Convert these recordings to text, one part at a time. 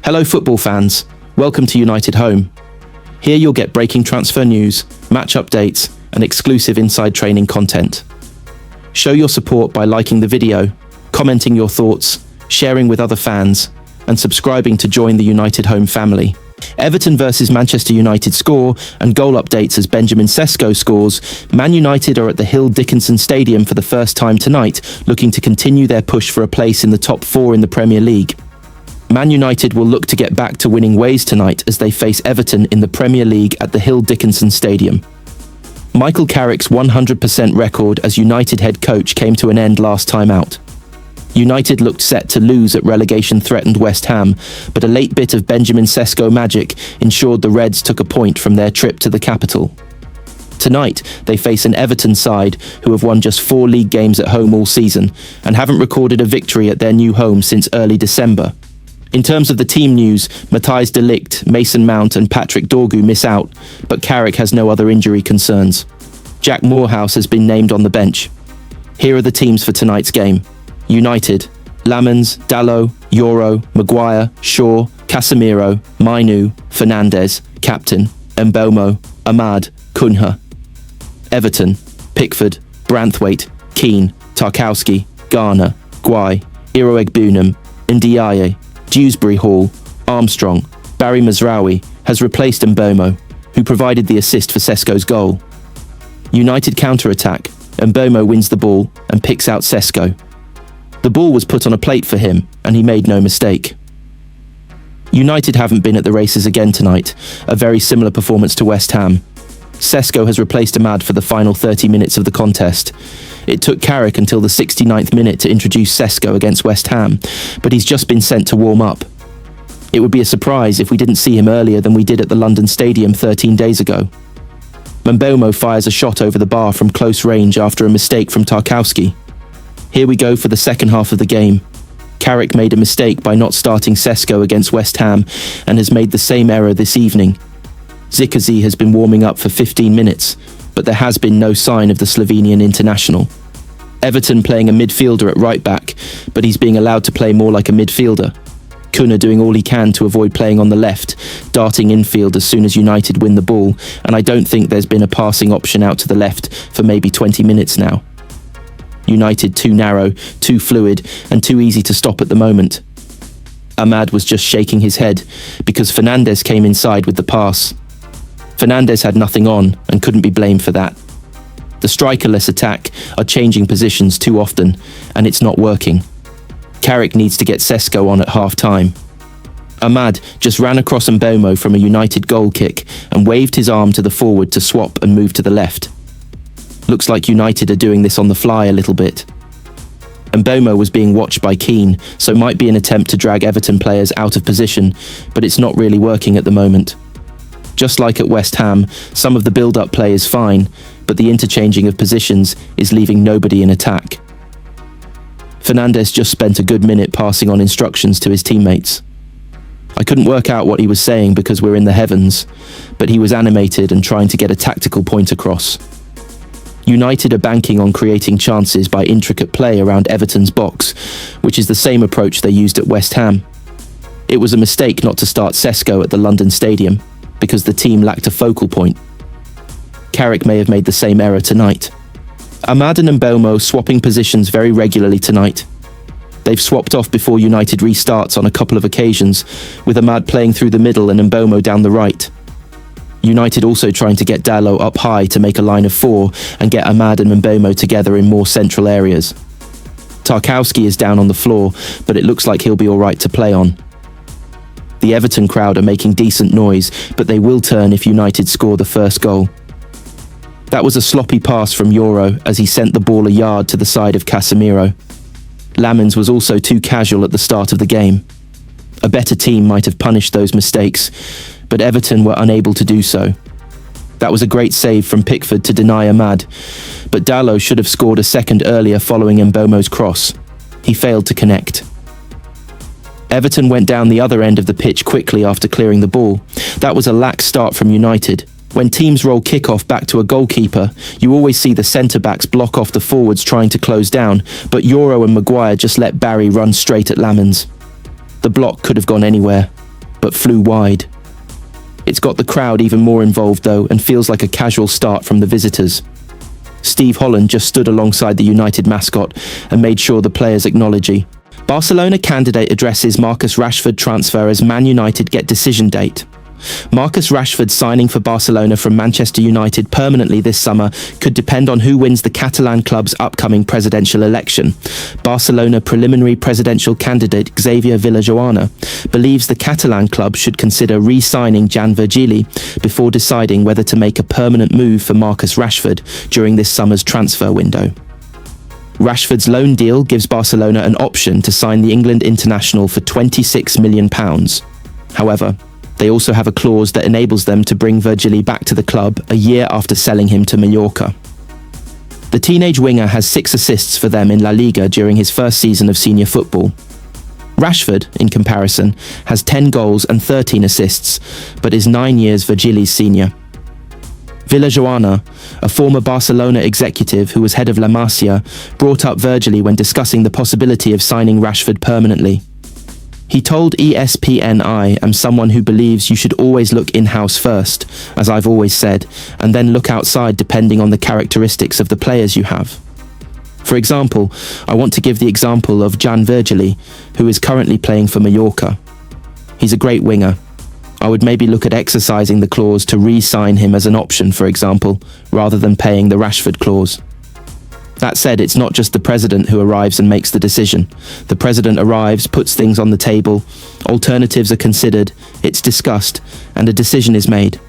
Hello football fans, welcome to United Home. Here you'll get breaking transfer news, match updates, and exclusive inside training content. Show your support by liking the video, commenting your thoughts, sharing with other fans, and subscribing to join the United Home family. Everton versus Manchester United score and goal updates as Benjamin Sesko scores. Man United are at the Hill Dickinson Stadium for the first time tonight, looking to continue their push for a place in the top 4 in the Premier League. Man United will look to get back to winning ways tonight as they face Everton in the Premier League at the Hill Dickinson Stadium. Michael Carrick's 100% record as United head coach came to an end last time out. United looked set to lose at relegation-threatened West Ham, but a late bit of Benjamin Sesko magic ensured the Reds took a point from their trip to the capital. Tonight, they face an Everton side who have won just 4 league games at home all season and haven't recorded a victory at their new home since early December. In terms of the team news, Matthijs de Ligt, Mason Mount and Patrick Dorgu miss out, but Carrick has no other injury concerns. Jack Moorhouse has been named on the bench. Here are the teams for tonight's game. United: Lamens, Dalot, Yoro, Maguire, Shaw, Casemiro, Mainu, Fernandes, captain, Mbeumo, Ahmad, Cunha. Everton: Pickford, Branthwaite, Keane, Tarkowski, Garner, Guy, Iroegbunam, Ndiaye, Dewsbury Hall, Armstrong. Barry Mazraoui has replaced Mbeumo, who provided the assist for Sesko's goal. United counter-attack. Mbeumo wins the ball and picks out Sesko. The ball was put on a plate for him, and he made no mistake. United haven't been at the races again tonight, a very similar performance to West Ham. Sesko has replaced Ahmad for the final 30 minutes of the contest. It took Carrick until the 69th minute to introduce Sesko against West Ham, but he's just been sent to warm up. It would be a surprise if we didn't see him earlier than we did at the London Stadium 13 days ago. Mbeumo fires a shot over the bar from close range after a mistake from Tarkowski. Here we go for the second half of the game. Carrick made a mistake by not starting Sesko against West Ham and has made the same error this evening. Zickazi has been warming up for 15 minutes, but there has been no sign of the Slovenian international. Everton playing a midfielder at right back, but he's being allowed to play more like a midfielder. Cunha doing all he can to avoid playing on the left, darting infield as soon as United win the ball, and I don't think there's been a passing option out to the left for maybe 20 minutes now. United too narrow, too fluid, and too easy to stop at the moment. Ahmad was just shaking his head because Fernandes came inside with the pass. Fernandes had nothing on and couldn't be blamed for that. The strikerless attack are changing positions too often, and it's not working. Carrick needs to get Sesko on at half-time. Ahmad just ran across Mbeumo from a United goal kick and waved his arm to the forward to swap and move to the left. Looks like United are doing this on the fly a little bit. Mbeumo was being watched by Keane, so might be an attempt to drag Everton players out of position, but it's not really working at the moment. Just like at West Ham, some of the build-up play is fine, but the interchanging of positions is leaving nobody in attack. Fernandes just spent a good minute passing on instructions to his teammates. I couldn't work out what he was saying because we're in the heavens, but he was animated and trying to get a tactical point across. United are banking on creating chances by intricate play around Everton's box, which is the same approach they used at West Ham. It was a mistake not to start Sesko at the London Stadium, because the team lacked a focal point. Carrick may have made the same error tonight. Ahmad and Mbeumo swapping positions very regularly tonight. They've swapped off before United restarts on a couple of occasions, with Ahmad playing through the middle and Mbeumo down the right. United also trying to get Dalot up high to make a line of 4 and get Ahmad and Mbeumo together in more central areas. Tarkowski is down on the floor, but it looks like he'll be alright to play on. The Everton crowd are making decent noise, but they will turn if United score the first goal. That was a sloppy pass from Yoro as he sent the ball a yard to the side of Casemiro. Lamens was also too casual at the start of the game. A better team might have punished those mistakes, but Everton were unable to do so. That was a great save from Pickford to deny Ahmad, but Dalot should have scored a second earlier following Mbeumo's cross. He failed to connect. Everton went down the other end of the pitch quickly after clearing the ball. That was a lax start from United. When teams roll kickoff back to a goalkeeper, you always see the centre-backs block off the forwards trying to close down, but Yoro and Maguire just let Barry run straight at Lamens. The block could have gone anywhere. but flew wide. It's got the crowd even more involved though, and feels like a casual start from the visitors. Steve Holland just stood alongside the United mascot and made sure the players acknowledge it. Barcelona candidate addresses Marcus Rashford transfer as Man United get decision date. Marcus Rashford signing for Barcelona from Manchester United permanently this summer could depend on who wins the Catalan club's upcoming presidential election. Barcelona preliminary presidential candidate Xavier Villajoana believes the Catalan club should consider re-signing Jan Virgili before deciding whether to make a permanent move for Marcus Rashford during this summer's transfer window. Rashford's loan deal gives Barcelona an option to sign the England international for £26 million. However, they also have a clause that enables them to bring Virgili back to the club a year after selling him to Mallorca. The teenage winger has 6 assists for them in La Liga during his first season of senior football. Rashford, in comparison, has 10 goals and 13 assists, but is 9 years Virgili's senior. Villajoana, a former Barcelona executive who was head of La Masia, brought up Virgili when discussing the possibility of signing Rashford permanently. He told ESPN, "I am someone who believes you should always look in-house first, as I've always said, and then look outside depending on the characteristics of the players you have. For example, I want to give the example of Jan Virgili, who is currently playing for Mallorca. He's a great winger. I would maybe look at exercising the clause to re-sign him as an option, for example, rather than paying the Rashford clause." That said, it's not just the president who arrives and makes the decision. The president arrives, puts things on the table, alternatives are considered, it's discussed, and a decision is made.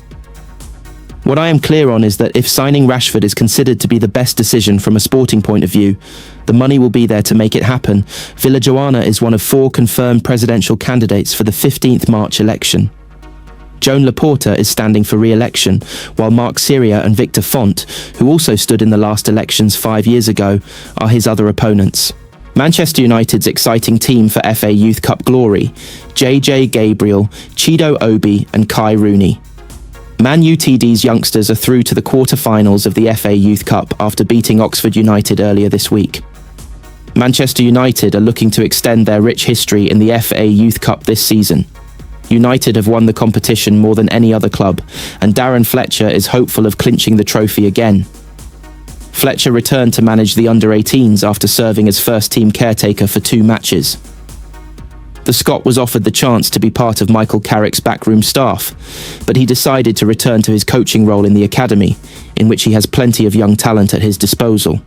What I am clear on is that if signing Rashford is considered to be the best decision from a sporting point of view, the money will be there to make it happen. Villajoana is one of 4 confirmed presidential candidates for the 15th March election. Joan Laporta is standing for re-election, while Marc Syria and Victor Font, who also stood in the last elections 5 years ago, are his other opponents. Manchester United's exciting team for FA Youth Cup glory: JJ Gabriel, Chido Obi and Kai Rooney. Man UTD's youngsters are through to the quarter-finals of the FA Youth Cup after beating Oxford United earlier this week. Manchester United are looking to extend their rich history in the FA Youth Cup this season. United have won the competition more than any other club, and Darren Fletcher is hopeful of clinching the trophy again. Fletcher returned to manage the under-18s after serving as first-team caretaker for 2 matches. The Scot was offered the chance to be part of Michael Carrick's backroom staff, but he decided to return to his coaching role in the academy, in which he has plenty of young talent at his disposal.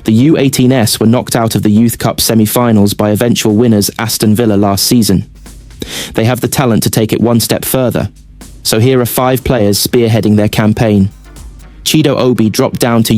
The U18s were knocked out of the Youth Cup semi-finals by eventual winners Aston Villa last season. They have the talent to take it one step further. So here are 5 players spearheading their campaign. Chido Obi dropped down to